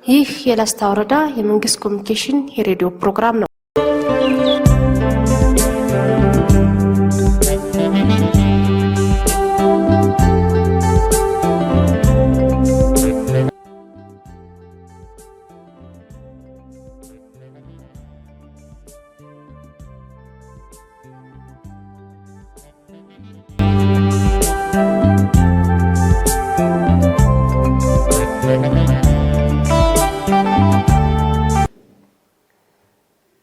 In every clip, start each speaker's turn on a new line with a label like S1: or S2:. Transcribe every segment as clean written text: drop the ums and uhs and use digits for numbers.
S1: ይህ የላስታ ወረዳ የመንግስት ኮሙኒኬሽን የሬዲዮ ፕሮግራም ነው።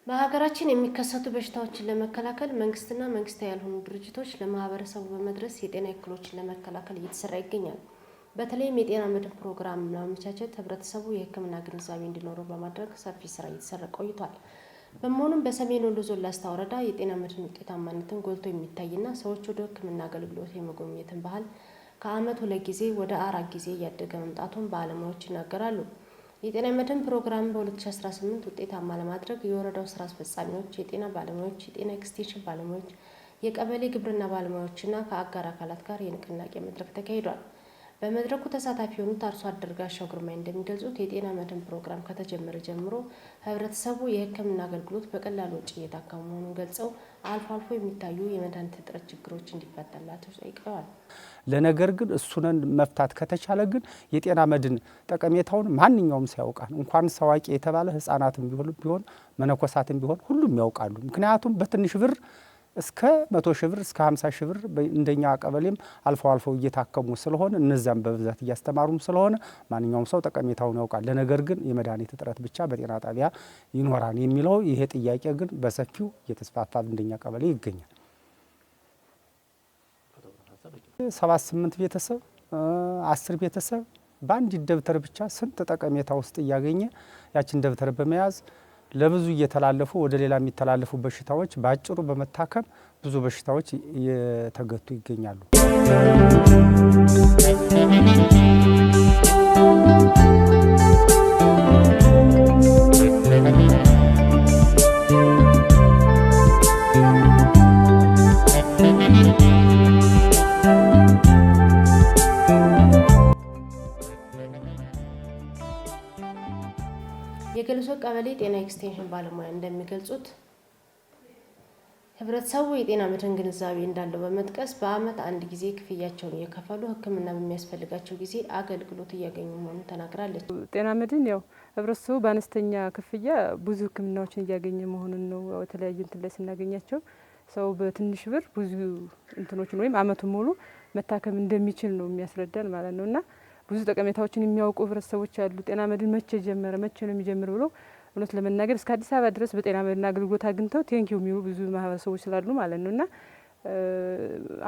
S1: በሀገራችን የሚከሰቱ በሽታዎችን ለመከላከል መንግስትና መንግስታዊ ያልሆኑ ድርጅቶች ለማህበረሰቡ በመድረስ የጤና እክሎችን ለመከላከል እየተሰራ ይገኛል። በተለይም የጤና መድን ፕሮግራም ለማመቻቸት ህብረተሰቡ የህክምና ግንዛቤ እንዲኖረው በማድረግ ሰፊ ስራ እየተሰራ ቆይቷል። በመሆኑም በሰሜን ወሎ ዞን ላስታ ወረዳ የጤና መድን ውጤታማነትን ጎልቶ የሚታይና ሰዎች ወደ ህክምና አገልግሎት የመጎብኘትን ባህል ከአመት 2 ጊዜ ወደ 4 ጊዜ እያደገ መምጣቱን ባለሙያዎች ይናገራሉ። የጤና መድን ፕሮግራም በ2018 ውጤታማ ለማድረግ የወረዳው ስራ አስፈጻሚዎች፣ የጤና ባለሙያዎች፣ የጤና ኤክስቴንሽን ባለሙያዎች፣ የቀበሌ ግብርና ባለሙያዎችና ከአጋር አካላት ጋር የንቅናቄ መድረክ ተካሂዷል። በመድረኩ ተሳታፊ የሆኑት አርሶ አደር ጋሻው ግርማይ እንደሚገልጹት የጤና መድን ፕሮግራም ከተጀመረ ጀምሮ ህብረተሰቡ የህክምና አገልግሎት በቀላሉ ወጪ እየታከሙ መሆኑን ገልጸው አልፎ አልፎ የሚታዩ የመድኃኒት እጥረት ችግሮች እንዲፈታላቸው ጠይቀዋል።
S2: ለነገር ግን እሱን መፍታት ከተቻለ ግን የጤና መድን ጠቀሜታውን ማንኛውም ሰው ያውቃል። እንኳን ሰዋቂ የተባለ ህፃናትም ቢሆን መነኮሳትም ቢሆን ሁሉም ያውቃሉ። ምክንያቱም በትንሽ ብር እስከ 100 ሺህ ብር እስከ 50 ሺህ ብር እንደኛ ቀበሌም አልፎ እየታከሙ ስለሆነ እነዛም በብዛት እያስተማሩም ስለሆነ ማንኛውም ሰው ጠቀሜታውን ያውቃል። ለነገር ግን የመድኃኒት እጥረት ብቻ በጤና ጣቢያ ይኖራል የሚለው ይሄ ጥያቄ ግን በሰፊው እየተስፋፋ እንደኛ ቀበሌ ይገኛል። 7-8 ቤተሰብ 10 ቤተሰብ በአንድ ደብተር ብቻ ስንት ጠቀሜታ ውስጥ እያገኘ ያችን ደብተር በመያዝ ለብዙ እየተላለፉ ወደ ሌላ የሚተላለፉ በሽታዎች ባጭሩ በመታከም ብዙ በሽታዎች እየተገቱ ይገኛሉ።
S1: የገልሶ ቀበሌ ጤና ኤክስቴንሽን ባለሙያ እንደሚገልጹት ህብረተሰቡ የጤና መድን ግንዛቤ እንዳለው በመጥቀስ በአመት 1 ጊዜ ክፍያቸውን እየከፈሉ ህክምና በሚያስፈልጋቸው ጊዜ አገልግሎት እያገኙ መሆኑን ተናግራለች።
S3: ጤና መድን ያው ህብረተሰቡ በአነስተኛ ክፍያ ብዙ ህክምናዎችን እያገኘ መሆኑን ነው። የተለያዩ እንትን ላይ ስናገኛቸው ሰው በትንሽ ብር ብዙ እንትኖችን ወይም አመቱን ሙሉ መታከም እንደሚችል ነው የሚያስረዳን ማለት ነውና ብዙ ጠቀሜታዎችን የሚያውቁ ህብረተሰቦች አሉ። ጤና መድን መቼ ጀመረ መቼ ነው የሚጀምር ብሎ እውነት ለመናገር እስከ አዲስ አበባ ድረስ በጤና መድን አገልግሎት አግኝተው ቴንኪው የሚሉ ብዙ ማህበረሰቦች ስላሉ ማለት ነውና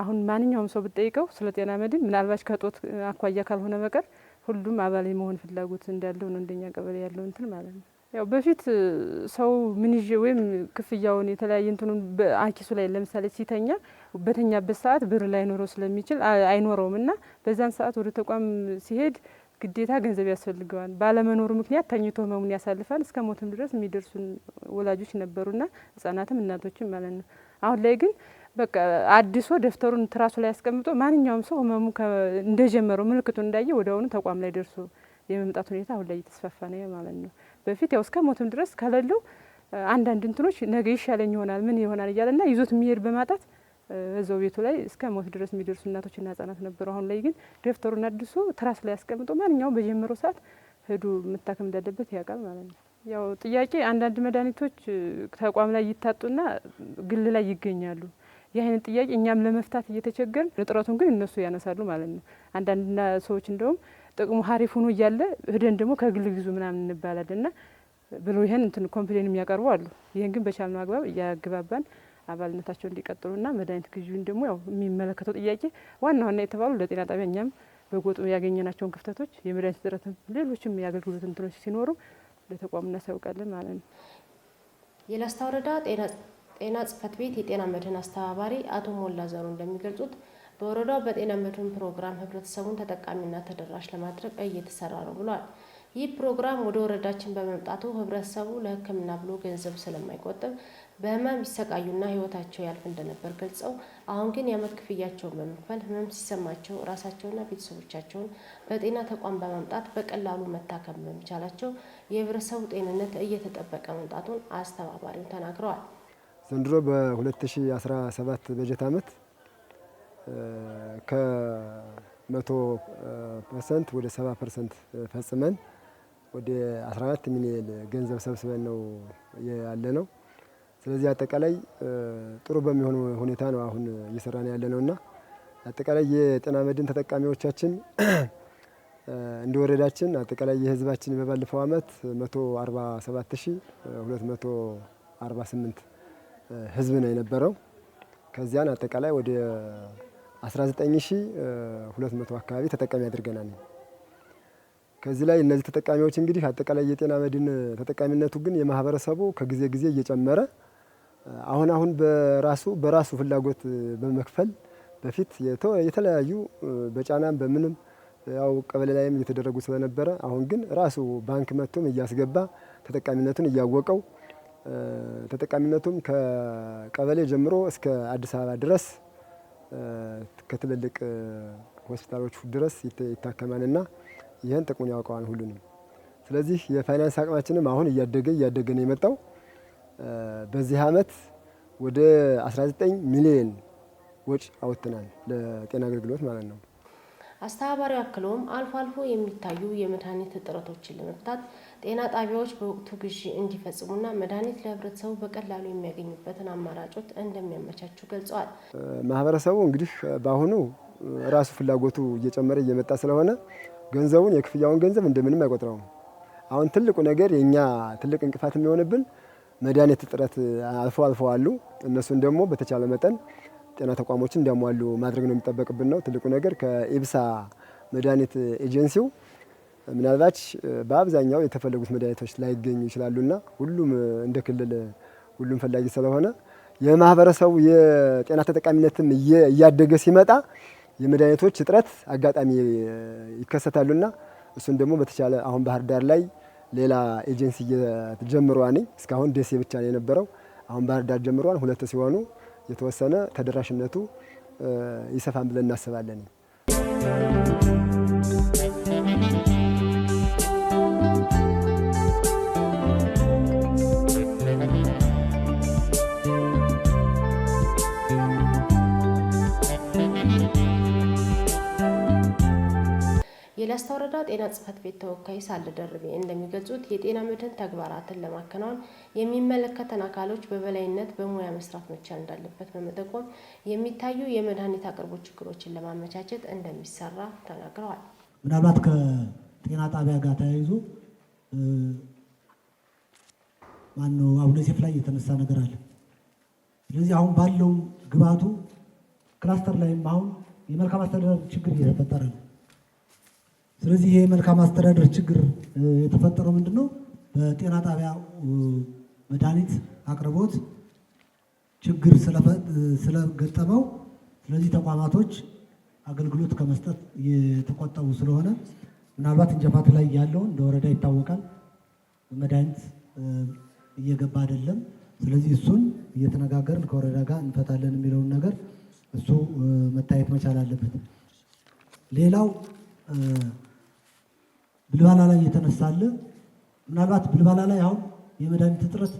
S3: አሁን ማንኛውም ሰው ብትጠይቀው ስለ ጤና መድን ምናልባት ከጦት አኳያ ካልሆነ በቀር ሁሉም አባል የመሆን ፍላጎት እንዳለው ነው እንደኛ ቀበሌ ያለው እንትን ማለት ነው። ያው በፊት ሰው ምን ይዤ ወይም ክፍያውን የተለያየ እንትኑን በአኪሱ ላይ ለምሳሌ ሲተኛ በተኛበት ሰዓት ብር ላይ ኖረው ስለሚችል አይኖረውምና በዛን ሰዓት ወደ ተቋም ሲሄድ ግዴታ ገንዘብ ያስፈልገዋል። ባለመኖሩ ምክንያት ተኝቶ ህመሙን ያሳልፋል። እስከ ሞትም ድረስ የሚደርሱ ወላጆች ነበሩና ህጻናትም እናቶችም ማለት ነው። አሁን ላይ ግን በቃ አዲሶ ደፍተሩን ትራሱ ላይ ያስቀምጦ ማንኛውም ሰው ህመሙ እንደጀመረው ምልክቱ እንዳየ ወዲያውኑ ተቋም ላይ ደርሶ የመምጣት ሁኔታ አሁን ላይ እየተስፋፋ ነው ማለት ነው። በፊት ያው እስከ ሞትም ድረስ ከሌለው አንዳንድ እንትኖች ነገ ይሻለኝ ይሆናል ምን ይሆናል እያለና ይዞት የሚሄድ በማጣት እዛው ቤቱ ላይ እስከ ሞት ድረስ የሚደርሱ እናቶችና ህጻናት ነበሩ። አሁን ላይ ግን ደፍተሩን አድሶ ትራስ ላይ ያስቀምጦ ማንኛውም በጀመረው ሰዓት ሄዶ መታከም እንዳለበት ያውቃል ማለት ነው። ያው ጥያቄ አንዳንድ መድኃኒቶች ተቋም ላይ ይታጡና ግል ላይ ይገኛሉ። ይሄን ጥያቄ እኛም ለመፍታት እየተቸገርን እጥረቱን ግን እነሱ ያነሳሉ ማለት ነው። አንዳንድ ሰዎች እንደውም ጥቅሙ ሀሪፍ ሆኖ እያለ ሄደን ደግሞ ከግል ግዙ ምናምን እንባላልና ብሎ ይሄን እንትን ኮምፕሌን የሚያቀርቡ አሉ። ይሄን ግን በቻልነው አግባብ እያግባባን አባልነታቸው እንዲቀጥሉና መድኃኒት ግዢውን ደግሞ ያው የሚመለከተው ጥያቄ ዋና የተባሉ ለጤና ጣቢያ እኛም በጎጡ ያገኘናቸውን ክፍተቶች የመድኃኒት እጥረትም ሌሎችም የአገልግሎት እንትኖች ሲኖሩ ለተቋሙ እናሳውቃለን ማለት ነው።
S1: የላስታ ወረዳ ጤና ጽሕፈት ቤት የጤና መድን አስተባባሪ አቶ ሞላ ዘሩ እንደሚገልጹት በወረዳው በጤና መድን ፕሮግራም ህብረተሰቡን ተጠቃሚና ተደራሽ ለማድረግ እየተሰራ ነው ብሏል። ይህ ፕሮግራም ወደ ወረዳችን በመምጣቱ ህብረተሰቡ ለህክምና ብሎ ገንዘብ ስለማይቆጥብ በህመም ይሰቃዩና ህይወታቸው ያልፍ እንደነበር ገልጸው አሁን ግን የዓመት ክፍያቸውን በመክፈል ህመም ሲሰማቸው ራሳቸውና ቤተሰቦቻቸውን በጤና ተቋም በማምጣት በቀላሉ መታከም በመቻላቸው የህብረተሰቡ ጤንነት እየተጠበቀ መምጣቱን አስተባባሪው ተናግረዋል።
S4: ዘንድሮ በ2017 በጀት ዓመት ከ100% ወደ 70% ፈጽመን ወደ 14 ሚሊዮን ገንዘብ ሰብስበን ነው ያለ ነው። ስለዚህ አጠቃላይ ጥሩ በሚሆን ሁኔታ ነው አሁን እየሰራን ያለ ነውና አጠቃላይ የጤና መድን ተጠቃሚዎቻችን እንደ ወረዳችን አጠቃላይ የህዝባችን በባለፈው ዓመት 147248 ህዝብ ነው የነበረው። ከዚያን አጠቃላይ ወደ 19200 አካባቢ ተጠቃሚ አድርገናል። ከዚህ ላይ እነዚህ ተጠቃሚዎች እንግዲህ አጠቃላይ የጤና መድን ተጠቃሚነቱ ግን የማህበረሰቡ ከጊዜ ጊዜ እየጨመረ አሁን በራሱ ፍላጎት በመክፈል በፊት የተለያዩ በጫናም በምንም ያው ቀበሌ ላይም እየተደረጉ ስለነበረ አሁን ግን ራሱ ባንክ መጥቶም እያስገባ ተጠቃሚነቱን እያወቀው ተጠቃሚነቱም ከቀበሌ ጀምሮ እስከ አዲስ አበባ ድረስ ከትልልቅ ሆስፒታሎች ድረስ ይታከማልና ይህን ጥቅሙን ያውቀዋል ሁሉንም። ስለዚህ የፋይናንስ አቅማችንም አሁን እያደገ ነው የመጣው። በዚህ ዓመት ወደ 19 ሚሊዮን ወጪ አውጥተናል ለጤና አገልግሎት ማለት ነው።
S1: አስተባባሪው አክለውም አልፎ አልፎ የሚታዩ የመድኃኒት እጥረቶችን ለመፍታት ጤና ጣቢያዎች በወቅቱ ግዢ እንዲፈጽሙና መድኃኒት ለህብረተሰቡ በቀላሉ የሚያገኙበትን አማራጮች እንደሚያመቻቹ ገልጸዋል።
S4: ማህበረሰቡ እንግዲህ በአሁኑ ራሱ ፍላጎቱ እየጨመረ እየመጣ ስለሆነ ገንዘቡን የክፍያውን ገንዘብ እንደምንም አይቆጥረውም። አሁን ትልቁ ነገር የኛ ትልቅ እንቅፋት የሚሆንብን መድኃኒት እጥረት አልፎ አሉ። እነሱን ደግሞ በተቻለ መጠን ጤና ተቋሞችን እንዲያሟሉ ማድረግ ነው የሚጠበቅብን ነው ትልቁ ነገር። ከኢብሳ መድኃኒት ኤጀንሲው ምናልባት በአብዛኛው የተፈለጉት መድኃኒቶች ላይገኙ ይችላሉና ሁሉም እንደ ክልል ሁሉም ፈላጊ ስለሆነ የማህበረሰቡ የጤና ተጠቃሚነትም እያደገ ሲመጣ የመድኃኒቶች እጥረት አጋጣሚ ይከሰታሉና እሱን ደግሞ በተቻለ አሁን ባህር ዳር ላይ ሌላ ኤጀንሲ ጀምሯል። እስካሁን ደሴ ብቻ ነው የነበረው። አሁን ባህር ዳር ጀምሯል። 2 ሲሆኑ የተወሰነ ተደራሽነቱ ይሰፋን ብለን እናስባለን።
S1: የላስታ ወረዳ ጤና ጽሕፈት ቤት ተወካይ ሳለ ደርቤ እንደሚገልጹት የጤና መድን ተግባራትን ለማከናወን የሚመለከተን አካሎች በበላይነት በሙያ መስራት መቻል እንዳለበት በመጠቆም የሚታዩ የመድኃኒት አቅርቦት ችግሮችን ለማመቻቸት እንደሚሰራ ተናግረዋል።
S5: ምናልባት ከጤና ጣቢያ ጋር ተያይዞ ማነው አቡነ ሴፍ ላይ የተነሳ ነገር አለ። ስለዚህ አሁን ባለው ግባቱ ክላስተር ላይም አሁን የመልካም አስተዳደር ችግር እየተፈጠረ ነው። ስለዚህ ይሄ መልካም አስተዳደር ችግር የተፈጠረው ምንድነው? በጤና ጣቢያ መድኃኒት አቅርቦት ችግር ስለገጠመው ስለዚህ ተቋማቶች አገልግሎት ከመስጠት የተቆጠቡ ስለሆነ ምናልባት እንጀፋት ላይ ያለው እንደ ወረዳ ይታወቃል። መድኃኒት እየገባ አይደለም። ስለዚህ እሱን እየተነጋገርን ከወረዳ ጋር እንፈታለን የሚለውን ነገር እሱ መታየት መቻል አለበት። ሌላው ብልባላ ላይ የተነሳለ ምናልባት ብልባላ ላይ አሁን የመድኃኒት እጥረት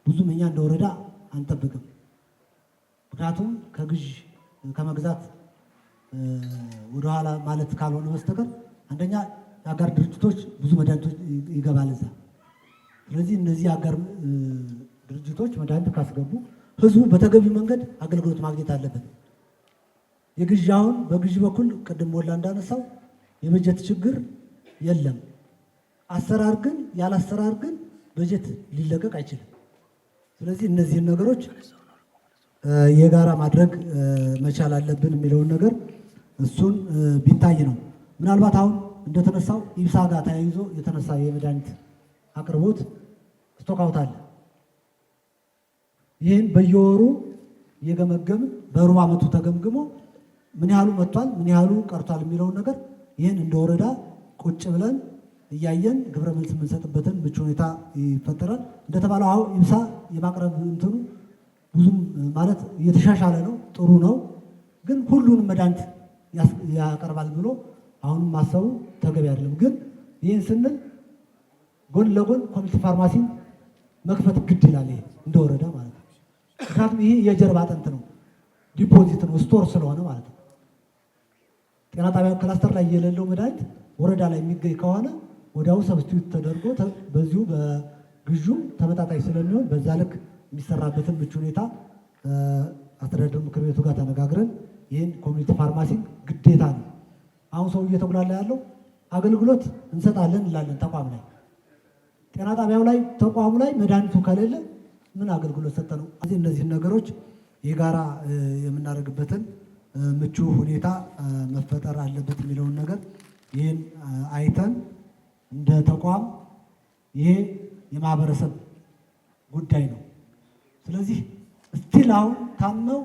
S5: ብዙም እኛ እንደ ወረዳ አንጠብቅም። ምክንያቱም ከግዥ ከመግዛት ወደኋላ ማለት ካልሆነ በስተቀር አንደኛ የአጋር ድርጅቶች ብዙ መድኃኒቶች ይገባል እዛ። ስለዚህ እነዚህ አጋር ድርጅቶች መድኃኒት ካስገቡ ህዝቡ በተገቢ መንገድ አገልግሎት ማግኘት አለበት። የግዥ አሁን በግዥ በኩል ቅድም ሞላ እንዳነሳው የበጀት ችግር የለም። አሰራር ግን ያላሰራር ግን በጀት ሊለቀቅ አይችልም። ስለዚህ እነዚህን ነገሮች የጋራ ማድረግ መቻል አለብን የሚለውን ነገር እሱን ቢታይ ነው። ምናልባት አሁን እንደተነሳው ኢብሳ ጋር ተያይዞ የተነሳ የመድኃኒት አቅርቦት ስቶክ አለ። ይህን በየወሩ እየገመገምን በሩብ ዓመቱ ተገምግሞ ምን ያህሉ መጥቷል፣ ምን ያህሉ ቀርቷል የሚለውን ነገር ይህን እንደ ወረዳ ቁጭ ብለን እያየን ግብረ መልስ የምንሰጥበትን ምቹ ሁኔታ ይፈጠራል። እንደተባለው አሁን ኢብሳ የማቅረብ እንትኑ ብዙም ማለት እየተሻሻለ ነው፣ ጥሩ ነው። ግን ሁሉንም መድኃኒት ያቀርባል ብሎ አሁንም ማሰቡ ተገቢ አይደለም። ግን ይህን ስንል ጎን ለጎን ኮሚኒቲ ፋርማሲ መክፈት ግድ ይላል፣ ይሄ እንደ ወረዳ ማለት ነው። ምክንያቱም ይሄ የጀርባ አጥንት ነው፣ ዲፖዚት ነው፣ ስቶር ስለሆነ ማለት ነው። ጤና ጣቢያ ክላስተር ላይ የሌለው መድኃኒት ወረዳ ላይ የሚገኝ ከሆነ ወዲያው ሰብስቲዩት ተደርጎ በዚሁ በግዡ ተመጣጣኝ ስለሚሆን በዛ ልክ የሚሰራበትን ምቹ ሁኔታ አስተዳደር ምክር ቤቱ ጋር ተነጋግረን ይህን ኮሚኒቲ ፋርማሲ ግዴታ ነው። አሁን ሰው እየተጉላላ ያለው አገልግሎት እንሰጣለን እንላለን ተቋም ላይ፣ ጤና ጣቢያው ላይ ተቋሙ ላይ መድኃኒቱ ከሌለ ምን አገልግሎት ሰጠ ነው? እነዚህን ነገሮች የጋራ የምናደርግበትን ምቹ ሁኔታ መፈጠር አለበት የሚለውን ነገር ይህን አይተን እንደ ተቋም ይሄ የማህበረሰብ ጉዳይ ነው። ስለዚህ ስቲል አሁን ታመው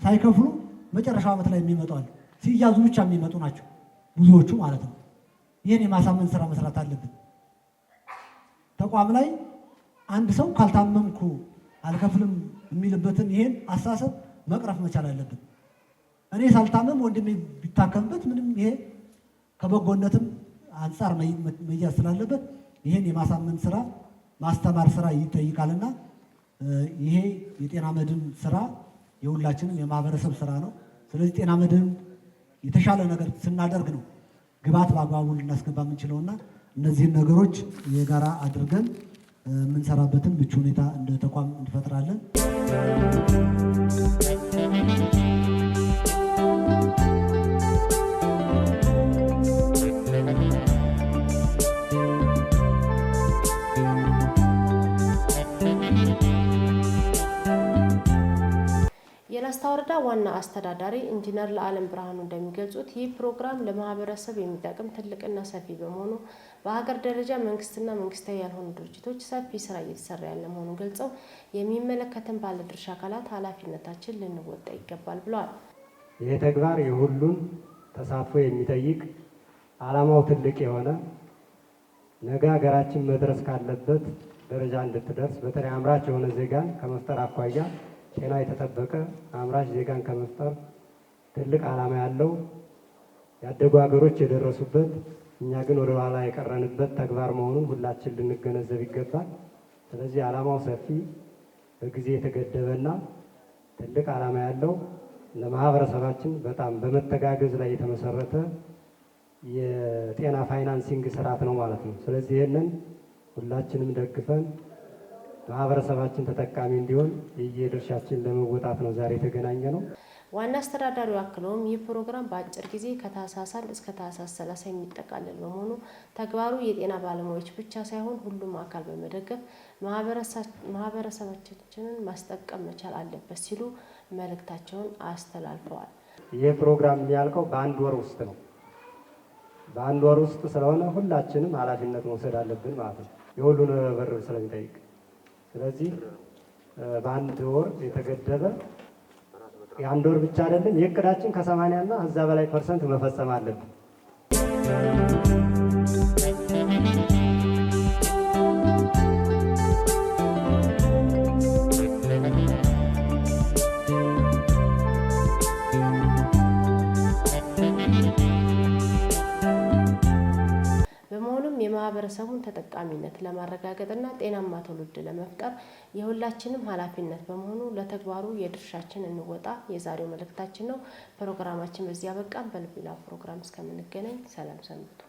S5: ሳይከፍሉ መጨረሻው ዓመት ላይ የሚመጣው ሲያዙ ብቻ የሚመጡ ናቸው ብዙዎቹ ማለት ነው። ይህን የማሳመን ስራ መስራት አለብን። ተቋም ላይ አንድ ሰው ካልታመምኩ አልከፍልም የሚልበትን ይሄን አሳሰብ መቅረፍ መቻል አለብን። እኔ ሳልታመም ወንድሜ ቢታከምበት ምንም ይሄ ከበጎነትም አንጻር መያዝ ስላለበት ይሄን የማሳመን ስራ ማስተማር ስራ ይጠይቃልና ይሄ የጤና መድን ስራ የሁላችንም የማህበረሰብ ስራ ነው። ስለዚህ ጤና መድን የተሻለ ነገር ስናደርግ ነው ግብዓት በአግባቡ ልናስገባ የምንችለውና እነዚህን ነገሮች የጋራ አድርገን የምንሰራበትን ምቹ ሁኔታ እንደ ተቋም እንፈጥራለን።
S1: የላስታ ወረዳ ዋና አስተዳዳሪ ኢንጂነር ለዓለም ብርሃኑ እንደሚገልጹት ይህ ፕሮግራም ለማህበረሰብ የሚጠቅም ትልቅና ሰፊ በመሆኑ በሀገር ደረጃ መንግስትና መንግስታዊ ያልሆኑ ድርጅቶች ሰፊ ስራ እየተሰራ ያለ መሆኑን ገልጸው የሚመለከተን ባለድርሻ አካላት ኃላፊነታችን ልንወጣ ይገባል ብለዋል።
S6: ይህ ተግባር የሁሉን ተሳትፎ የሚጠይቅ ዓላማው ትልቅ የሆነ ነገ ሀገራችን መድረስ ካለበት ደረጃ እንድትደርስ በተለይ አምራች የሆነ ዜጋን ከመፍጠር አኳያ ጤና የተጠበቀ አምራች ዜጋን ከመፍጠር ትልቅ ዓላማ ያለው ያደጉ ሀገሮች የደረሱበት እኛ ግን ወደ ኋላ የቀረንበት ተግባር መሆኑን ሁላችን ልንገነዘብ ይገባል። ስለዚህ ዓላማው ሰፊ በጊዜ የተገደበና ትልቅ ዓላማ ያለው ለማህበረሰባችን በጣም በመተጋገዝ ላይ የተመሰረተ የጤና ፋይናንሲንግ ስርዓት ነው ማለት ነው። ስለዚህ ይህንን ሁላችንም ደግፈን ማህበረሰባችን ተጠቃሚ እንዲሆን የየድርሻችን ለመወጣት ነው ዛሬ የተገናኘ ነው።
S1: ዋና አስተዳዳሪው አክለውም ይህ ፕሮግራም በአጭር ጊዜ ከታህሳስ 1 እስከ ታህሳስ 30 የሚጠቃለል በመሆኑ ተግባሩ የጤና ባለሙያዎች ብቻ ሳይሆን ሁሉም አካል በመደገፍ ማህበረሰባችንን ማስጠቀም መቻል አለበት ሲሉ መልእክታቸውን አስተላልፈዋል።
S6: ይህ ፕሮግራም የሚያልቀው በአንድ ወር ውስጥ ነው። በአንድ ወር ውስጥ ስለሆነ ሁላችንም ኃላፊነት መውሰድ አለብን ማለት ነው፣ የሁሉን ርብርብ ስለሚጠይቅ። ስለዚህ በአንድ ወር የተገደበ የአንድ ወር ብቻ አይደለም፣ የእቅዳችን ከ80 እና ከዛ በላይ ፐርሰንት መፈጸም አለብን።
S1: የማህበረሰቡን ተጠቃሚነት ለማረጋገጥና ጤናማ ትውልድ ለመፍጠር የሁላችንም ኃላፊነት በመሆኑ ለተግባሩ የድርሻችን እንወጣ የዛሬው መልእክታችን ነው። ፕሮግራማችን በዚህ አበቃ። በሌላ ፕሮግራም እስከምንገናኝ ሰላም ሰንብቱ።